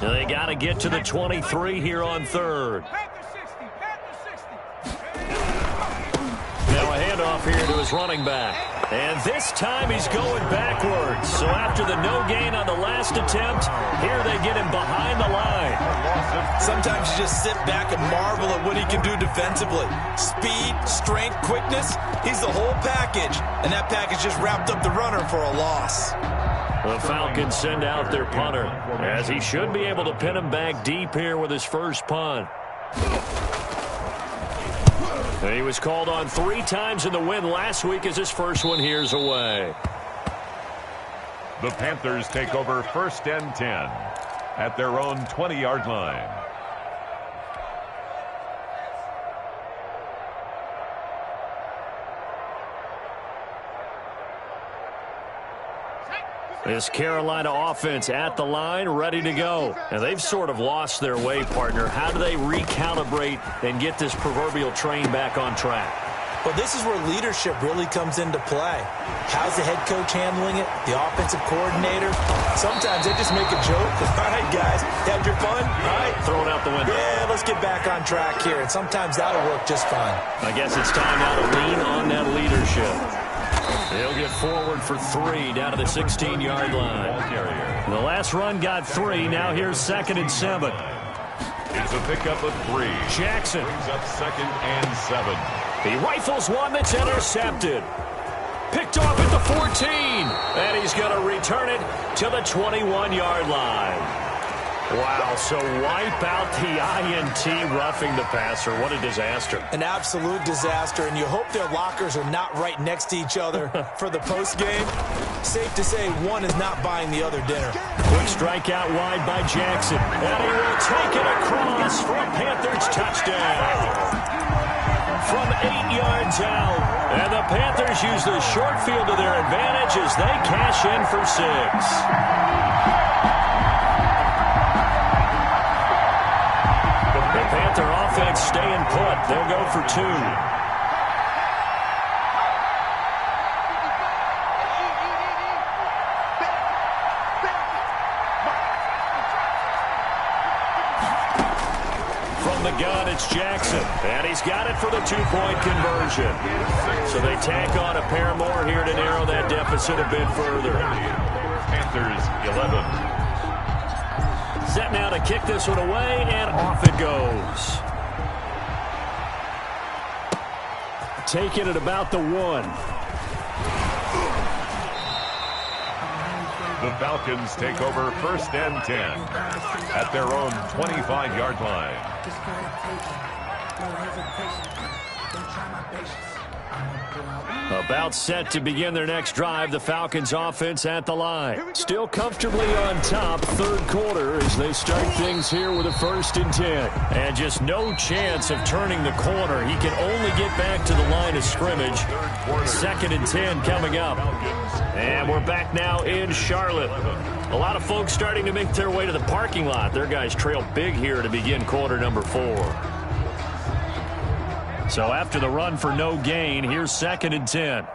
A: They got to get to the 23 here on 3rd. Now a handoff here to his running back. And this time he's going backwards. So after the no gain on the last attempt, here they get him behind the line.
B: Sometimes you just sit back and marvel at what he can do defensively. Speed, strength, quickness, he's the whole package. And that package just wrapped up the runner for a loss.
A: The Falcons send out their punter, as he should be able to pin him back deep here with his first punt. He was called on 3 times in the win last week as his first one here's away.
C: The Panthers take over 1st and 10 at their own 20-yard line.
A: This Carolina offense at the line, ready to go. And they've sort of lost their way, partner. How do they recalibrate and get this proverbial train back on track?
B: Well, this is where leadership really comes into play. How's the head coach handling it? The offensive coordinator? Sometimes they just make a joke. All right, guys, had your fun? All right.
A: Throw it out the window.
B: Yeah, let's get back on track here. And sometimes that'll work just fine.
A: I guess it's time now to lean on that leadership. He'll get forward for 3 down to the 16-yard line. The last run got 3. Now here's 2nd and 7.
C: It's a pickup of 3.
A: Jackson
C: brings up 2nd and 7.
A: He rifles one that's intercepted. Picked off at the 14. And he's going to return it to the 21-yard line. Wow, so wipe out the INT roughing the passer. What a disaster.
B: An absolute disaster, and you hope their lockers are not right next to each other for the postgame. safe to say one is not buying the other dinner.
A: Quick strike out wide by Jackson. And he will take it across for a Panthers touchdown. From 8 yards out. And the Panthers use the short field to their advantage as they cash in for 6. The Panther offense staying put. They'll go for 2. From the gun, it's Jackson. And he's got it for the 2-point conversion. So they tack on a pair more here to narrow that deficit a bit further.
C: Panthers 11.
A: Set now to kick this one away, and off it goes. Taking it about the 1.
C: The Falcons take over 1st and 10 at their own 25-yard line.
A: About set to begin their next drive, the Falcons offense at the line. Still comfortably on top, 3rd quarter as they start things here with a 1st and 10. And just no chance of turning the corner. He can only get back to the line of scrimmage. 2nd and 10 coming up. And we're back now in Charlotte. A lot of folks starting to make their way to the parking lot. Their guys trail big here to begin quarter number 4. So after the run for no gain, here's 2nd and 10.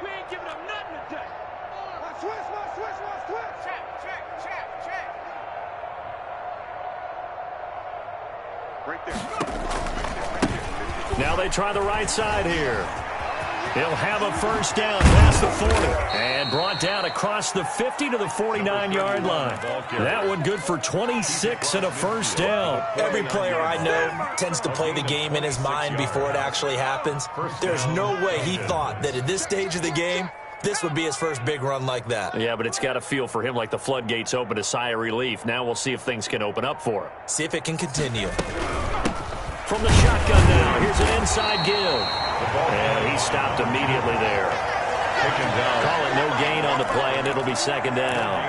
D: We ain't giving up nothing today. Switch. Check. Right there.
A: Now they try the right side here. He'll have a 1st down past the 40. And brought down across the 50 to the 49-yard line. That one good for 26 and a 1st down.
B: Every player I know tends to play the game in his mind before it actually happens. There's no way he thought that at this stage of the game, this would be his first big run like that.
A: Yeah, but it's got to feel for him like the floodgates open, a sigh of relief. Now we'll see if things can open up for him.
B: See if it can continue.
A: From the shotgun now, here's an inside give. And he stopped immediately there. Call it no gain on the play, and it'll be 2nd down.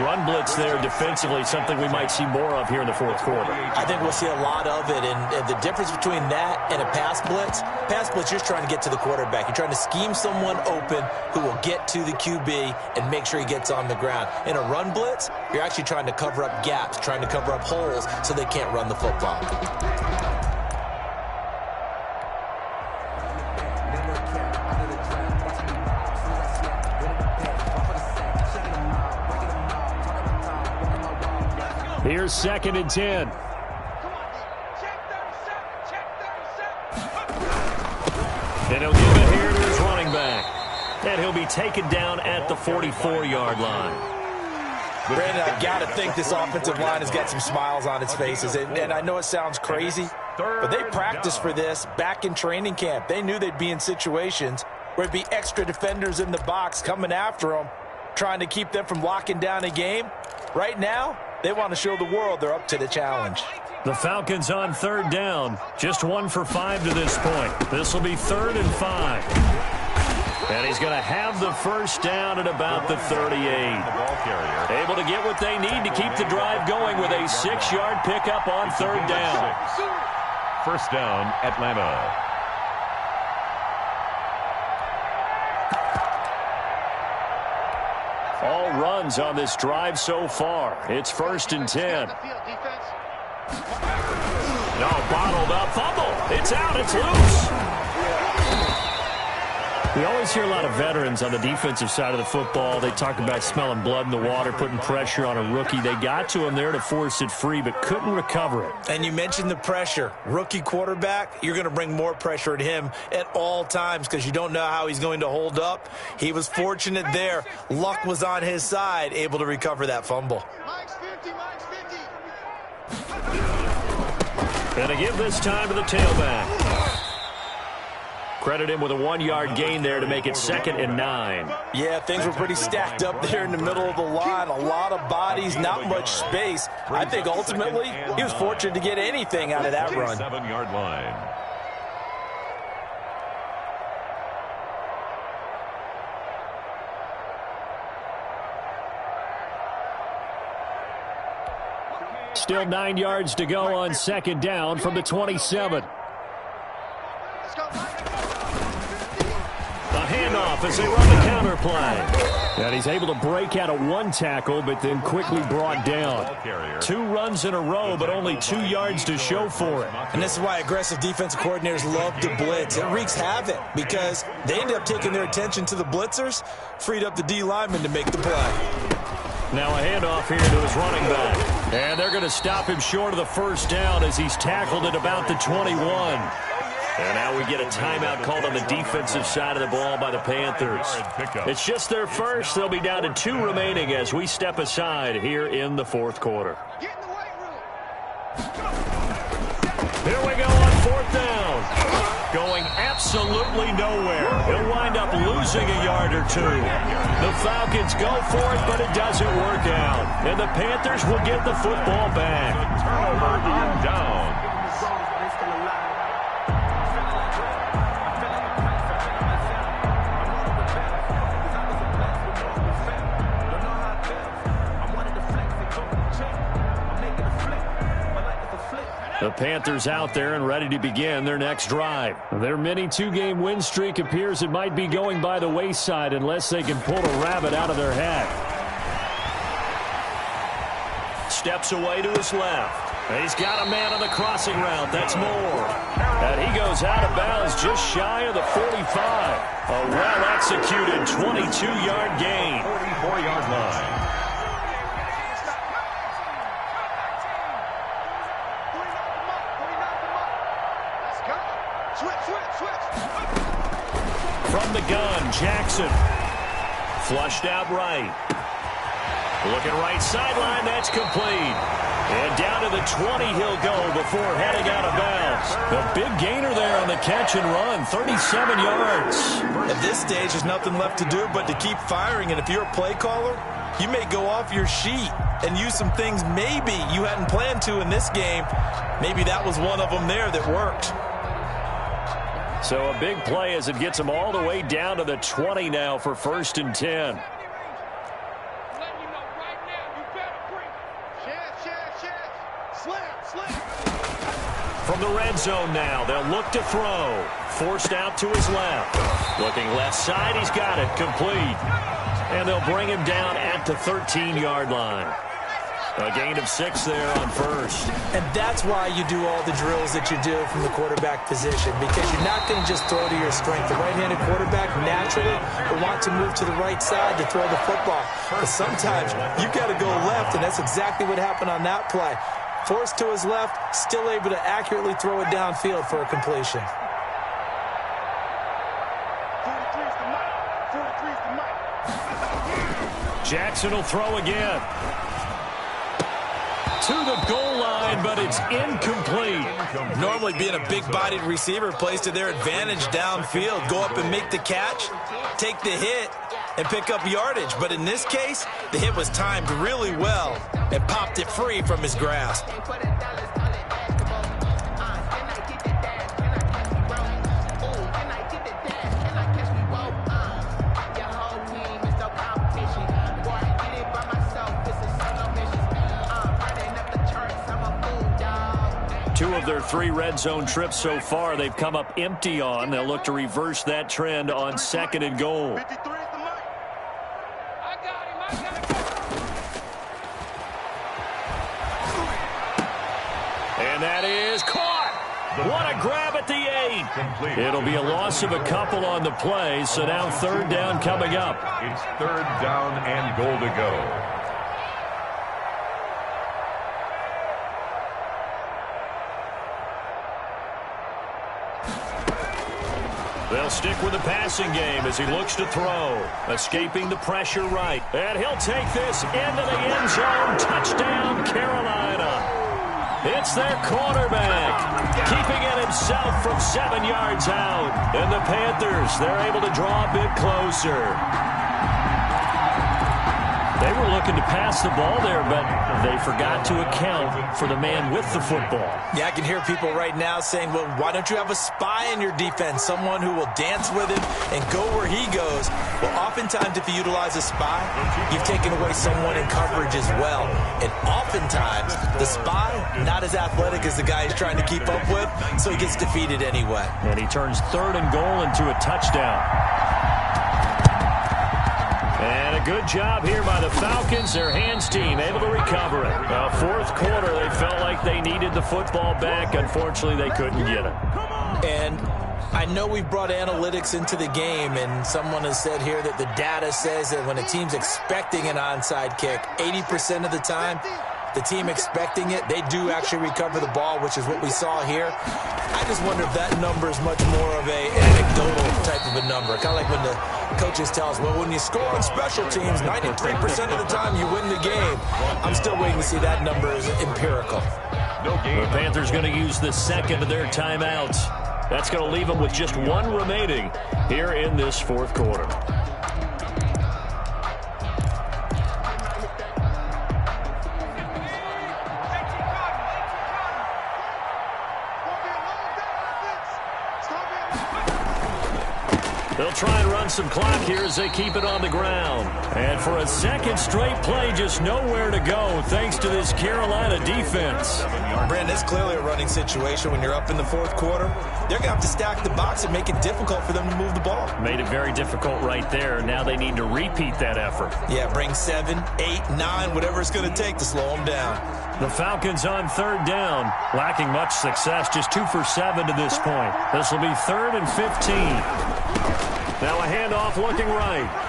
A: Run blitz there defensively, something we might see more of here in the 4th quarter.
B: I think we'll see a lot of it, and the difference between that and a pass blitz, you're just trying to get to the quarterback. You're trying to scheme someone open who will get to the QB and make sure he gets on the ground. In a run blitz, you're actually trying to cover up gaps, trying to cover up holes so they can't run the football.
A: Here's 2nd and 10.
D: Come on, check 37.
A: And he'll give it here to his running back. And he'll be taken down at the 44-yard line.
B: Brandon, I got to think this offensive line has got some smiles on its faces. And I know it sounds crazy, but they practiced for this back in training camp. They knew they'd be in situations where it'd be extra defenders in the box coming after them, trying to keep them from locking down a game. Right now, they want to show the world they're up to the challenge.
A: The Falcons on 3rd down. Just 1 for 5 to this point. This will be 3rd and 5. And he's going to have the 1st down at about the 38. Able to get what they need to keep the drive going with a 6-yard pickup on 3rd down.
C: 1st down, Atlanta.
A: All runs on this drive so far. It's 1st and 10. No, bottled up fumble. It's out. It's loose. We always hear a lot of veterans on the defensive side of the football. They talk about smelling blood in the water, putting pressure on a rookie. They got to him there to force it free, but couldn't recover it.
B: And you mentioned the pressure. Rookie quarterback, you're going to bring more pressure at him at all times because you don't know how he's going to hold up. He was fortunate there. Luck was on his side, able to recover that fumble.
D: Mike's 50.
A: Gonna give this time to the tailback. Credit him with a 1-yard gain there to make it 2nd and 9.
B: Yeah, things were pretty stacked up there in the middle of the line. A lot of bodies, not much space. I think ultimately he was fortunate to get anything out of that run.
C: 7-yard line.
A: Still 9 yards to go on second down from the 27. A handoff as they run the counter play. And he's able to break out of one tackle, but then quickly brought down. 2 runs in a row, but only 2 yards to show for it.
B: And this is why aggressive defensive coordinators love to blitz. It wreaks havoc because they end up taking their attention to the blitzers, freed up the D lineman to make the play.
A: Now a handoff here to his running back. And they're going to stop him short of the first down as he's tackled at about the 21. And now we get a timeout called on the defensive side of the ball by the Panthers. It's just their first. They'll be down to 2 remaining as we step aside here in the fourth quarter. Here we go on 4th down. Going absolutely nowhere. He'll wind up losing a yard or 2. The Falcons go for it, but it doesn't work out. And the Panthers will get the football back.
C: Turnover on down.
A: The Panthers out there and ready to begin their next drive. Their mini 2-game win streak appears it might be going by the wayside unless they can pull a rabbit out of their hat. Steps away to his left. He's got a man on the crossing route. That's Moore. And he goes out of bounds just shy of the 45. A well-executed 22-yard gain.
C: 44-yard line.
A: From the gun, Jackson. Flushed out right. Looking right sideline, that's complete. And down to the 20 he'll go before heading out of bounds. The big gainer there on the catch and run, 37 yards.
B: At this stage, there's nothing left to do but to keep firing. And if you're a play caller, you may go off your sheet and use some things maybe you hadn't planned to in this game. Maybe that was one of them there that worked.
A: So a big play as it gets them all the way down to the 20 now for 1st and 10. From the red zone now, they'll look to throw. Forced out to his left. Looking left side, he's got it, complete. And they'll bring him down at the 13-yard line. A gain of 6 there on 1st.
B: And that's why you do all the drills that you do from the quarterback position, because you're not going to just throw to your strength. The right-handed quarterback naturally will want to move to the right side to throw the football. But sometimes you've got to go left, and that's exactly what happened on that play. Forced to his left, still able to accurately throw it downfield for a completion.
A: Jackson will throw again. To the goal line, but it's incomplete.
B: Normally being a big-bodied receiver plays to their advantage downfield. Go up and make the catch, take the hit, and pick up yardage. But in this case, the hit was timed really well and popped it free from his grasp.
A: Two of their 3 red zone trips so far, they've come up empty on. They'll look to reverse that trend on 2nd and goal. And that is caught. What a grab at the 8. It'll be a loss of a couple on the play, so now 3rd down coming up.
C: It's 3rd down and goal to go.
A: They'll stick with the passing game as he looks to throw. Escaping the pressure right. And he'll take this into the end zone. Touchdown, Carolina. It's their quarterback, keeping it himself from 7 yards out. And the Panthers, they're able to draw a bit closer. They were looking to pass the ball there, but they forgot to account for the man with the football.
B: Yeah, I can hear people right now saying, well, why don't you have a spy in your defense, someone who will dance with him and go where he goes? Well, oftentimes if you utilize a spy, you've taken away someone in coverage as well. And oftentimes, the spy, not as athletic as the guy he's trying to keep up with, so he gets defeated anyway.
A: And he turns 3rd and goal into a touchdown. And a good job here by the Falcons, their hands team, able to recover it. Well, 4th quarter, they felt like they needed the football back. Unfortunately, they couldn't get it.
B: And I know we brought analytics into the game, and someone has said here that the data says that when a team's expecting an onside kick, 80% of the time, the team expecting it, they do actually recover the ball, which is what we saw here. I just wonder if that number is much more of an anecdotal type of a number. Kind of like when the coaches tell us, well, when you score on special teams, 93% of the time you win the game. I'm still waiting to see that number is empirical.
A: The Panthers going to use the second of their timeouts. That's going to leave them with just 1 remaining here in this 4th quarter. They'll try and run some clock here as they keep it on the ground. And for a second straight play, just nowhere to go thanks to this Carolina defense.
B: Brandon, it's clearly a running situation when you're up in the 4th quarter. They're going to have to stack the box and make it difficult for them to move the ball.
A: Made it very difficult right there. Now they need to repeat that effort.
B: Yeah, bring 7, 8, 9, whatever it's going to take to slow them down.
A: The Falcons on 3rd down, lacking much success, just 2 for 7 to this point. This will be 3rd and 15. Now a handoff looking right.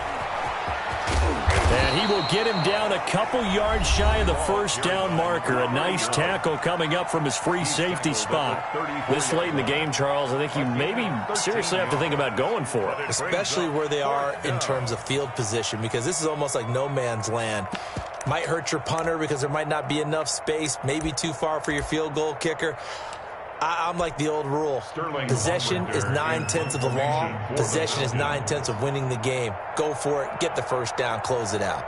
A: And he will get him down a couple yards shy of the 1st down marker. A nice tackle coming up from his free safety spot. This late in the game, Charles, I think you maybe seriously have to think about going for it.
B: Especially where they are in terms of field position, because this is almost like no man's land. Might hurt your punter because there might not be enough space, maybe too far for your field goal kicker. I'm like the old rule. Possession is 9/10 of the law. Possession is 9/10 of winning the game. Go for it. Get the 1st down. Close it out.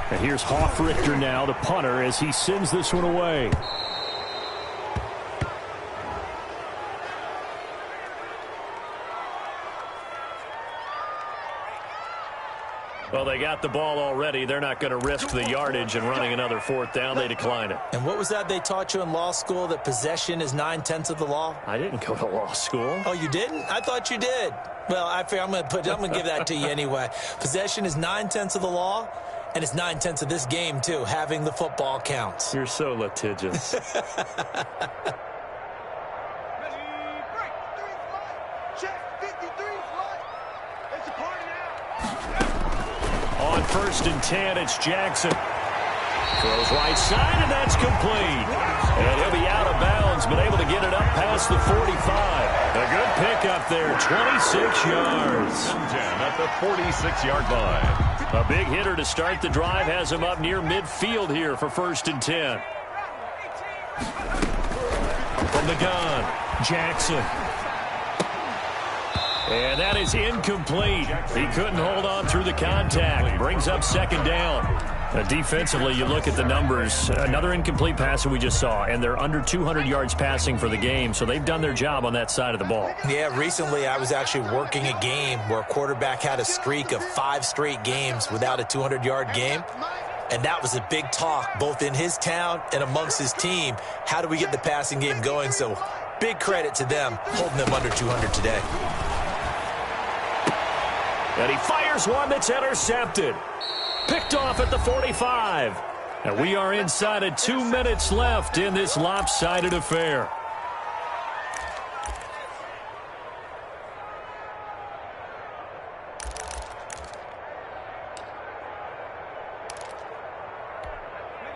E: And here's Hoffrichter now, the punter, as he sends this one away.
A: Well, they got the ball already. They're not going to risk the yardage and running another 4th down. They decline it.
B: And what was that they taught you in law school, that possession is 9/10 of the law?
A: I didn't go to law school.
B: Oh, you didn't? I thought you did. Well, I'm going to give that to you anyway. Possession is 9/10 of the law, and it's 9/10 of this game, too. Having the football counts.
A: You're so litigious. On 1st and 10, it's Jackson. Throws right side, and that's complete. And he'll be out of bounds, but able to get it up past the 45. A good pickup there, 26 yards.
C: 10 at the 46-yard line.
A: A big hitter to start the drive has him up near midfield here for 1st and 10. From the gun, Jackson. And that is incomplete. He couldn't hold on through the contact. Brings up 2nd down. Defensively, you look at the numbers. Another incomplete pass that we just saw, and they're under 200 yards passing for the game, so they've done their job on that side of the ball.
B: Yeah, recently I was actually working a game where a quarterback had a streak of 5 straight games without a 200-yard game. And that was a big talk, both in his town and amongst his team. How do we get the passing game going? So big credit to them, holding them under 200 today.
A: And he fires one that's intercepted. Picked off at the 45. And we are inside of 2 minutes left in this lopsided affair.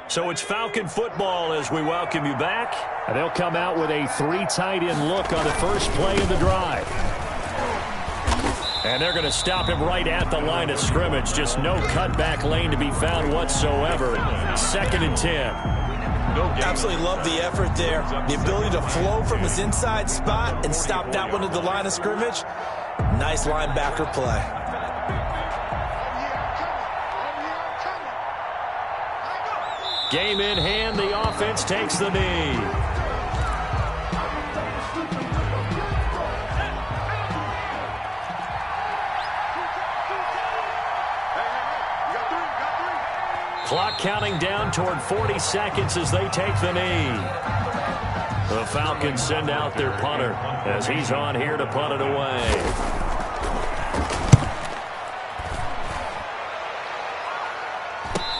A: So it's Falcon football as we welcome you back.
E: And they'll come out with a 3 tight end look on the first play of the drive.
A: And they're going to stop him right at the line of scrimmage. Just no cutback lane to be found whatsoever. 2nd and 10.
B: Absolutely love the effort there. The ability to flow from his inside spot and stop that one at the line of scrimmage. Nice linebacker play.
A: Game in hand, the offense takes the knee. Clock counting down toward 40 seconds as they take the knee. The Falcons send out their punter as he's on here to punt it away.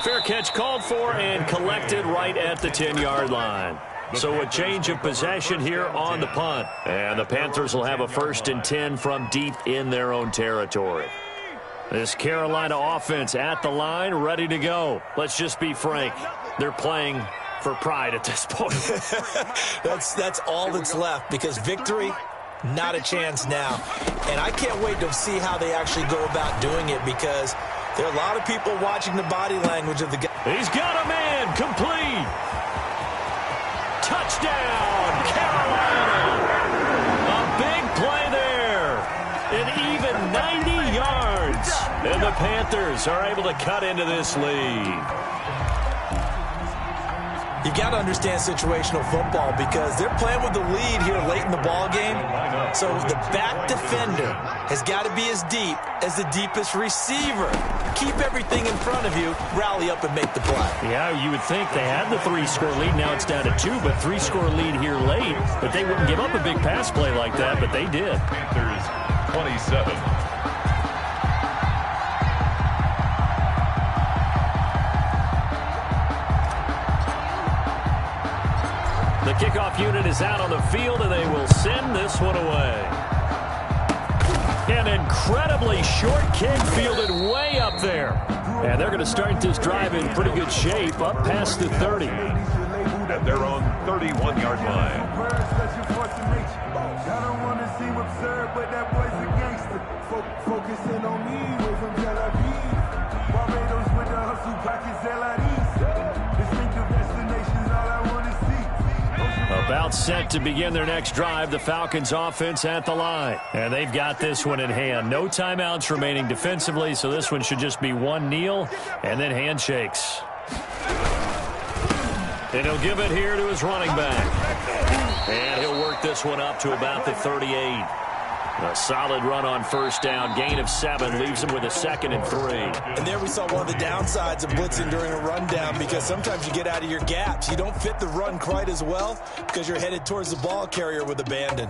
A: Fair catch called for and collected right at the 10-yard line. So a change of possession here on the punt. And the Panthers will have a 1st and 10 from deep in their own territory. This Carolina offense at the line, ready to go. Let's just be frank. They're playing for pride at this point.
B: That's all that's left, because victory, not a chance now. And I can't wait to see how they actually go about doing it, because there are a lot of people watching the body language of the guy.
A: He's got a man, complete. Touchdown, Carolina. A big play there. An even 90 yards. And the Panthers are able to cut into this lead.
B: You've got to understand situational football, because they're playing with the lead here late in the ball game. So the back defender has got to be as deep as the deepest receiver. Keep everything in front of you, rally up and make the play.
A: Yeah, you would think they had the 3-score lead. Now it's down to 2, but 3-score lead here late. But they wouldn't give up a big pass play like that, but they did.
C: Panthers 27.
A: The kickoff unit is out on the field, and they will send this one away. An incredibly short kick fielded way up there. And they're going to start this drive in pretty good shape, up past the 30.
C: At their own 31-yard line.
A: About set to begin their next drive, the Falcons offense at the line. And they've got this one in hand. No timeouts remaining defensively, so this one should just be one kneel and then handshakes. And he'll give it here to his running back. And he'll work this one up to about the 38. A solid run on first down. Gain of 7 leaves him with a 2nd and 3.
B: And there we saw one of the downsides of blitzing during a rundown, because sometimes you get out of your gaps. You don't fit the run quite as well because you're headed towards the ball carrier with abandon.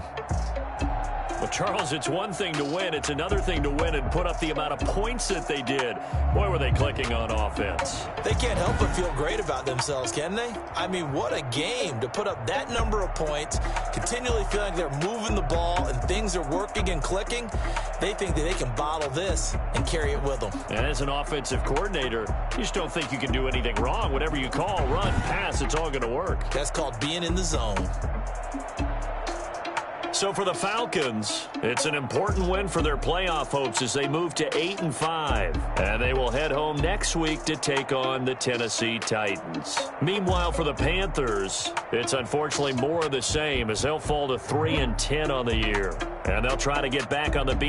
A: Well, Charles, it's one thing to win. It's another thing to win and put up the amount of points that they did. Boy, were they clicking on offense.
B: They can't help but feel great about themselves, can they? I mean, what a game to put up that number of points, continually feeling they're moving the ball and things are working and clicking. They think that they can bottle this and carry it with them.
A: And as an offensive coordinator, you just don't think you can do anything wrong. Whatever you call, run, pass, it's all going to work.
B: That's called being in the zone.
A: So for the Falcons, it's an important win for their playoff hopes as they move to 8-5. And they will head home next week to take on the Tennessee Titans. Meanwhile, for the Panthers, it's unfortunately more of the same as they'll fall to 3-10 on the year. And they'll try to get back on the beat